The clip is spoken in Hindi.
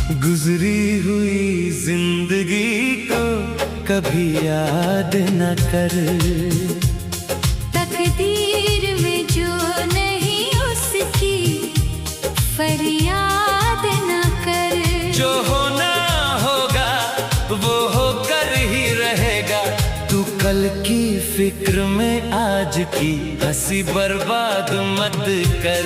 गुजरी हुई जिंदगी को कभी याद न कर। तकदीर में जो नहीं उसकी फरियाद न कर। जो होना होगा वो होकर ही रहेगा। तू कल की फिक्र में आज की हंसी बर्बाद मत कर।